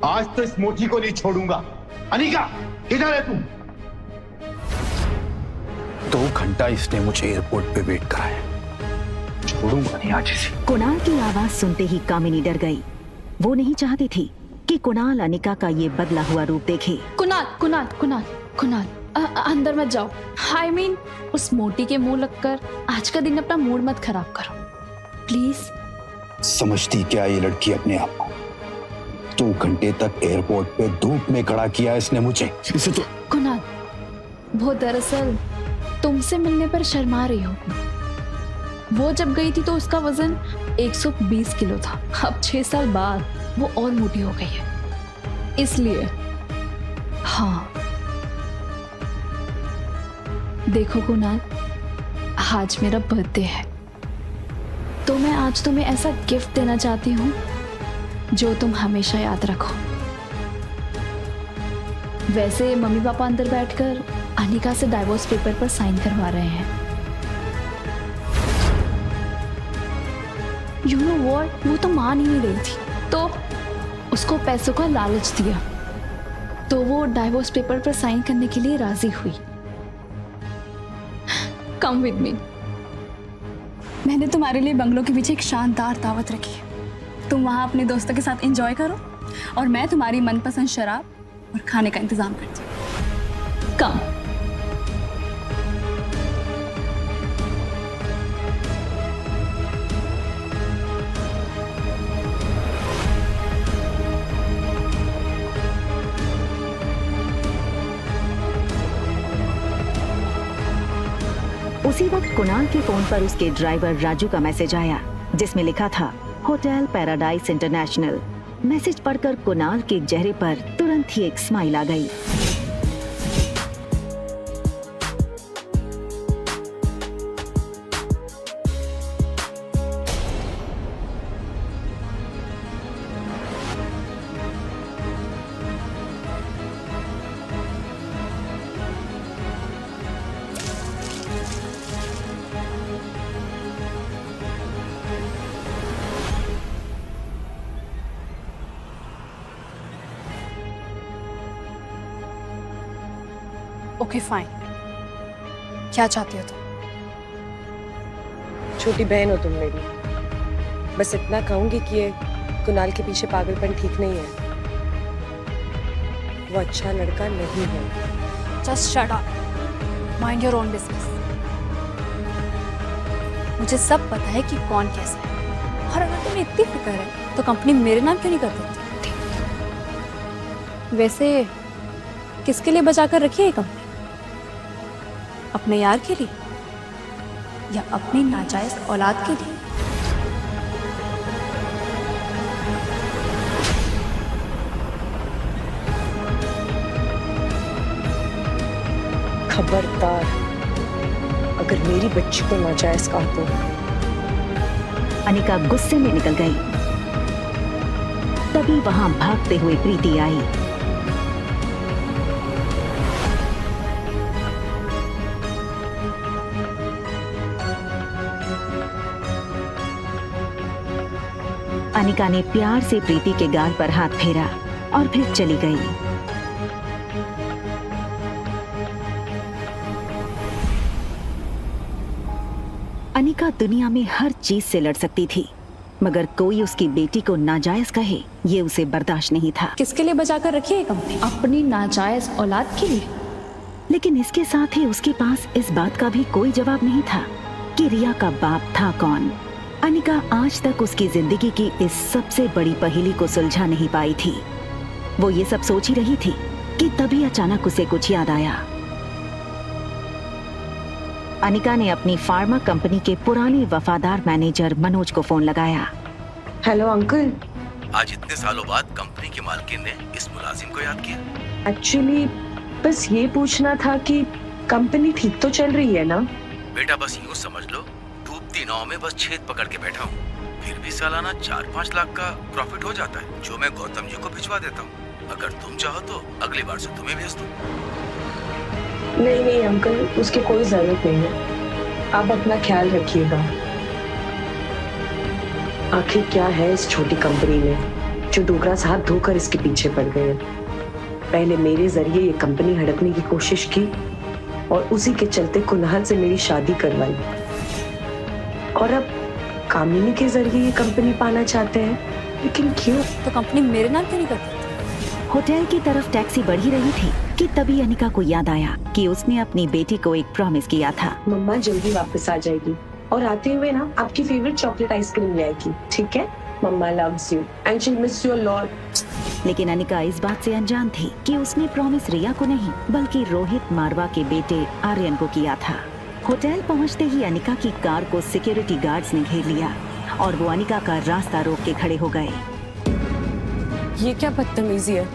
आज तो इस मोची को नहीं छोड़ूंगा। अनिका, किधर है तू? 2 घंटा इसने मुझे एयरपोर्ट पे वेट कराया, छोड़ूंगा नहीं आज इसे। कुणाल की आवाज सुनते ही कामिनी डर गई। वो नहीं चाहती थी कि कुणाल अनिका का ये बदला हुआ रूप देखे। कुणाल कुणाल कुणाल कुणाल अंदर मत जाओ। I mean, उस मोटी के मुंह लगकर आज का दिन अपना मूड मत खराब करो प्लीज। समझती क्या ये लड़की अपने आप को? 2 घंटे तक एयरपोर्ट पे धूप में खड़ा किया इसने मुझे। इसे तो कुणाल, वो दरअसल तुमसे मिलने पर शर्मा रही हो। वो जब गई थी तो उसका वजन 120 किलो था। अब 6 साल बाद वो और मोटी हो गई है, इसलिए। हाँ देखो कुणाल, आज मेरा बर्थडे है, तो मैं आज तुम्हें ऐसा गिफ्ट देना चाहती हूँ जो तुम हमेशा याद रखो। वैसे मम्मी पापा अंदर बैठकर अनिका से डाइवोर्स पेपर पर साइन करवा रहे हैं। यू नो व्हाट, वो तो मान ही नहीं रही थी, तो उसको पैसों का लालच दिया, तो वो डाइवोर्स पेपर पर साइन करने के लिए राजी हुई। Come with me. मैंने तुम्हारे लिए बंगलों के पीछे एक शानदार दावत रखी है। तुम वहां अपने दोस्तों के साथ एंजॉय करो और मैं तुम्हारी मनपसंद शराब और खाने का इंतजाम करती हूँ। कम। उसी वक्त कुणाल के फोन पर उसके ड्राइवर राजू का मैसेज आया, जिसमें लिखा था होटल पैराडाइज इंटरनेशनल। मैसेज पढ़कर कुणाल के चेहरे पर तुरंत ही एक स्माइल आ गई। ओके फाइन, क्या चाहती हो तुम? छोटी बहन हो तुम मेरी, बस इतना कहूंगी कि ये कुणाल के पीछे पागलपन ठीक नहीं है। वो अच्छा लड़का नहीं है। Just shut up, mind your own business. मुझे सब पता है कि कौन कैसा है, और अगर तुम्हें इतनी फिक्र है तो कंपनी मेरे नाम क्यों नहीं कर देती? वैसे किसके लिए बचा कर रखी है ये कंपनी? अपने यार के लिए या अपनी नाजायज औलाद के लिए? खबरदार, अगर मेरी बच्ची को नाजायज कहा तो। अनिका गुस्से में निकल गई। तभी वहां भागते हुए प्रीति आई। अनिका ने प्यार से प्रीति के गाल पर हाथ फेरा और फिर चली गई। अनिका दुनिया में हर चीज से लड़ सकती थी, मगर कोई उसकी बेटी को नाजायज कहे, ये उसे बर्दाश्त नहीं था। किसके लिए बचा कर रखी है ये कंपनी? अपनी नाजायज औलाद के लिए। लेकिन इसके साथ ही उसके पास इस बात का भी कोई जवाब नहीं था कि रिया का बाप था कौन। अनिका आज तक उसकी जिंदगी की इस सबसे बड़ी पहेली को सुलझा नहीं पाई थी। वो ये सब सोच ही रही थी कि तभी अचानक उसे कुछ याद आया। अनिका ने अपनी फार्मा कंपनी के पुराने वफादार मैनेजर मनोज को फोन लगाया। Hello uncle. आज इतने सालों बाद कंपनी की मालकिन ने इस मुलाजिम को याद किया। एक्चुअली बस ये पूछना था कि कंपनी ठीक तो चल रही है ना? बेटा बस यूँ समझ लो, डूबती नाव में बस छेद पकड़ के बैठा हूँ। फिर भी सालाना 4-5 लाख का प्रॉफिट हो जाता है, जो मैं गौतम जी को भिजवा देता हूँ। अगर तुम चाहो तो अगली बार से तुम्हें भेज दूँ। नहीं नहीं अंकल, उसकी कोई जरूरत नहीं है। आप अपना ख्याल रखिएगा। आखिर क्या है इस छोटी कंपनी में? जो डोगरा हाथ धोकर इसके पीछे पड़ गए। पहले मेरे जरिए ये कंपनी हड़पने की कोशिश की और उसी के चलते कुनाल से मेरी शादी करवाई, और अब कामिनी के जरिए ये कंपनी पाना चाहते हैं। लेकिन क्यों? तो कंपनी मेरे नाम क्यों नहीं करती? होटल की तरफ टैक्सी बढ़ ही रही थी कि तभी अनिका को याद आया कि उसने अपनी बेटी को एक प्रॉमिस किया था। मम्मा जल्दी वापस आ जाएगी और आते हुए ना आपकी फेवरेट चॉकलेट आइसक्रीम ले आएगी, ठीक है? Mama loves you and she miss you a lot. लेकिन अनिका इस बात से अनजान थी कि उसने प्रॉमिस रिया को नहीं बल्कि रोहित मारवा के बेटे आर्यन को किया था। होटल पहुंचते ही अनिका की कार को सिक्योरिटी गार्ड्स ने घेर लिया और वो अनिका का रास्ता रोक के खड़े हो गए। ये क्या बदतमीजी है?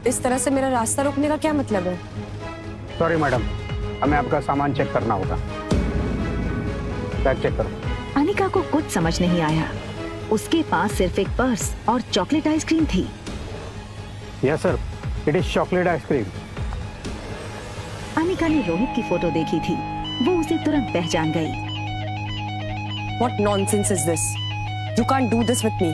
इस तरह से मेरा रास्ता रोकने का क्या मतलब है? सॉरी मैडम, हमें आपका सामान चेक करना होगा। बैग चेक करो। अनिका को कुछ समझ नहीं आया। उसके पास सिर्फ एक पर्स और चॉकलेट आइसक्रीम थी। Yes sir, it is chocolate ice cream. Anika ने रोहित की फोटो देखी थी, वो उसे तुरंत पहचान गई। What nonsense is this? You can't do this with me.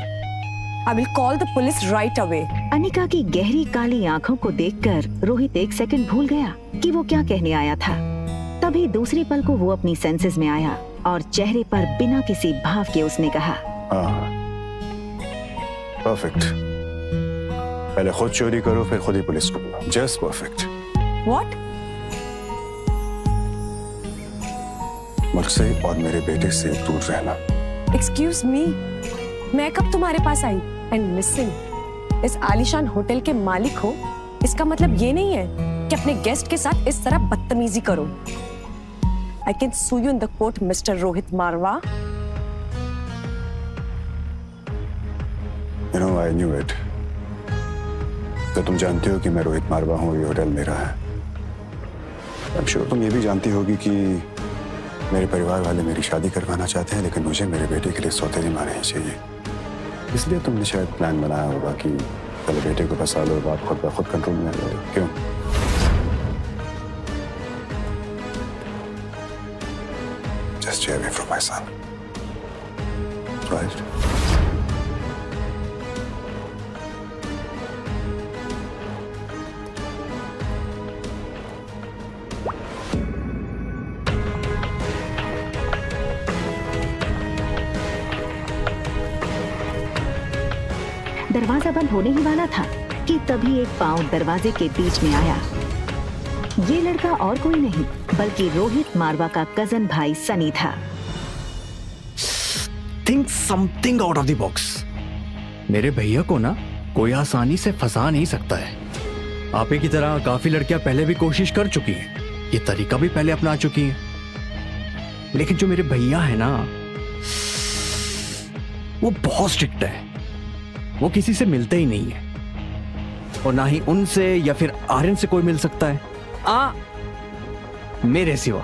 I will call the police right away. Anika की गहरी काली आंखों को देखकर रोहित एक सेकंड भूल गया कि वो क्या कहने आया था। तभी दूसरी पल को वो अपनी सेंसेस में आया और चेहरे पर बिना किसी भाव के उसने कहा, परफेक्ट। पहले खुद चोरी करो फिर खुद ही पुलिस को बुलाओ। Just perfect. What? मुझसे और मेरे बेटे से दूर रहना। Excuse me. मैं कब तुम्हारे पास आई? And listen, इस आलीशान होटल के मालिक हो, इसका मतलब ये नहीं है कि अपने गेस्ट के साथ इस तरह बदतमीजी करो। I can sue you in the court, Mr. Rohit Marwa. You know, I knew it. तो तुम जानती हो कि मैं रोहित मारवा हूँ, ये होटल मेरा है। I'm sure तुम ये भी जानती होगी कि मेरे परिवार वाले मेरी शादी करवाना चाहते हैं, लेकिन मुझे मेरे बेटे के लिए सौतेली माँ नहीं चाहिए। इसलिए तुमने शायद प्लान बनाया होगा कि पहले बेटे को फंसा लो, बात खुद ब खुद कंट्रोल में आ जाए। क्यों? Just stay away from my son. Right? दरवाजा बंद होने ही वाला था कि तभी एक पांव दरवाजे के बीच में आया। ये लड़का और कोई नहीं बल्कि रोहित मारवा का कजन भाई सनी था। Think something out of the box. मेरे भैया को ना कोई आसानी से फंसा नहीं सकता है। आपे की तरह काफी लड़कियां पहले भी कोशिश कर चुकी हैं, ये तरीका भी पहले अपना चुकी हैं, लेकिन जो मेरे भैया है ना वो बहुत स्ट्रिक्ट है। वो किसी से मिलते ही नहीं है और ना ही उनसे या फिर आर्यन से कोई मिल सकता है मेरे सिवा।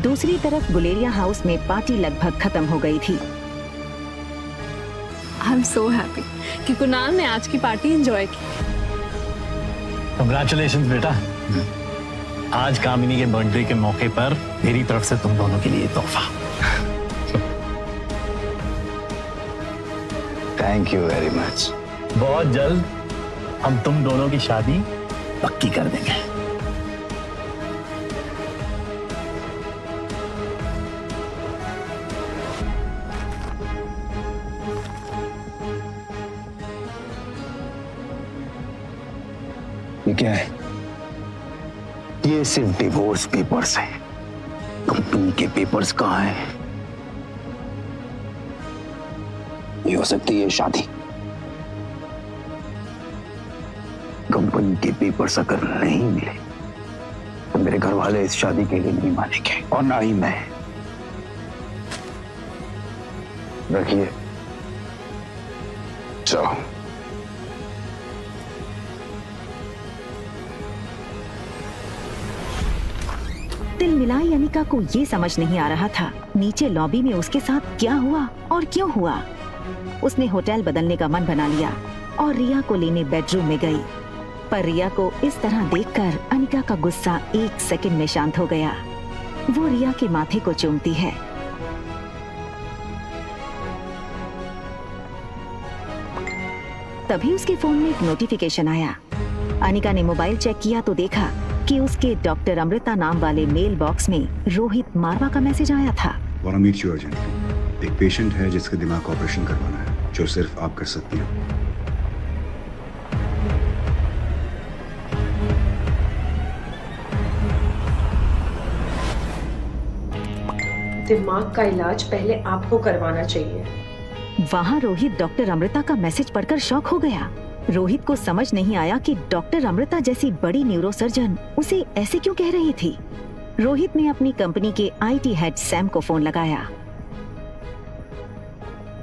दूसरी तरफ गुलेरिया हाउस में पार्टी लगभग खत्म हो गई थी। आई एम सो हैप्पी कि कुणाल ने आज की पार्टी एंजॉय की। कंग्रेचुलेशंस बेटा। आज कामिनी के बर्थडे के मौके पर मेरी तरफ से तुम दोनों के लिए तोहफा। Thank you very much. बहुत जल्द हम तुम दोनों की शादी पक्की कर देंगे। ये क्या है? ये सिर्फ डिवोर्स पेपर्स हैं। कंपनी के पेपर्स कहाँ हैं? ये हो सकती है शादी। कंपनी के पेपर्स अगर नहीं मिले तो मेरे घर वाले इस शादी के लिए नहीं मानेंगे और ना ही मैं। रखिए, चलो। दिल मिलाई अनिका को ये समझ नहीं आ रहा था नीचे लॉबी में उसके साथ क्या हुआ और क्यों हुआ। उसने होटल बदलने का मन बना लिया और रिया को लेने बेडरूम में गई, पर रिया को इस तरह देखकर अनिका का गुस्सा एक सेकंड में शांत हो गया। वो रिया के माथे को चूमती है। तभी उसके फोन में एक नोटिफिकेशन आया। अनिका ने मोबाइल चेक किया तो देखा कि उसके डॉक्टर अमृता नाम वाले मेल बॉक्स में रोहित मारवा का मैसेज आया था। Want meet you urgently. एक पेशेंट है जिसके दिमाग का ऑपरेशन करवाना है, जो सिर्फ आप कर सकती हैं। दिमाग का इलाज पहले आपको करवाना चाहिए। वहाँ रोहित डॉक्टर अमृता का मैसेज पढ़कर शॉक हो गया। रोहित को समझ नहीं आया कि डॉक्टर अमृता जैसी बड़ी न्यूरोसर्जन उसे ऐसे क्यों कह रही थी। रोहित ने अपनी कंपनी के आईटी हेड सैम को फोन लगाया।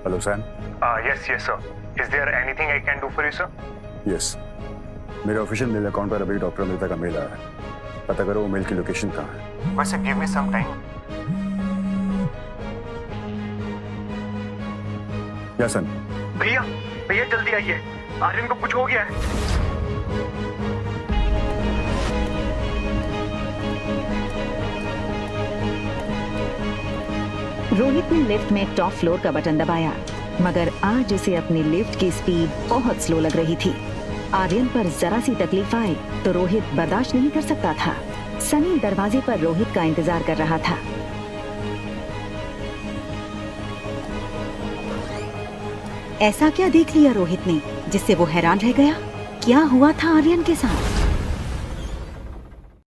Hello Sam. Yes, sir. Is there anything I can do for you, sir? Yes, मेरे ऑफिशियल मेल अकाउंट पर अभी डॉक्टर अमृता का मेल आया है। पता करो वो मेल की लोकेशन कहाँ है। वैसे give me some time. या सन। भैया भैया जल्दी आइए, आर्यन को कुछ हो गया है। रोहित ने लिफ्ट में टॉप फ्लोर का बटन दबाया, मगर आज उसे अपनी लिफ्ट की स्पीड बहुत स्लो लग रही थी। आर्यन पर जरा सी तकलीफ आए तो रोहित बर्दाश्त नहीं कर सकता था। सनी दरवाजे पर रोहित का इंतजार कर रहा था। ऐसा क्या देख लिया रोहित ने जिससे वो हैरान रह गया? क्या हुआ था आर्यन के साथ?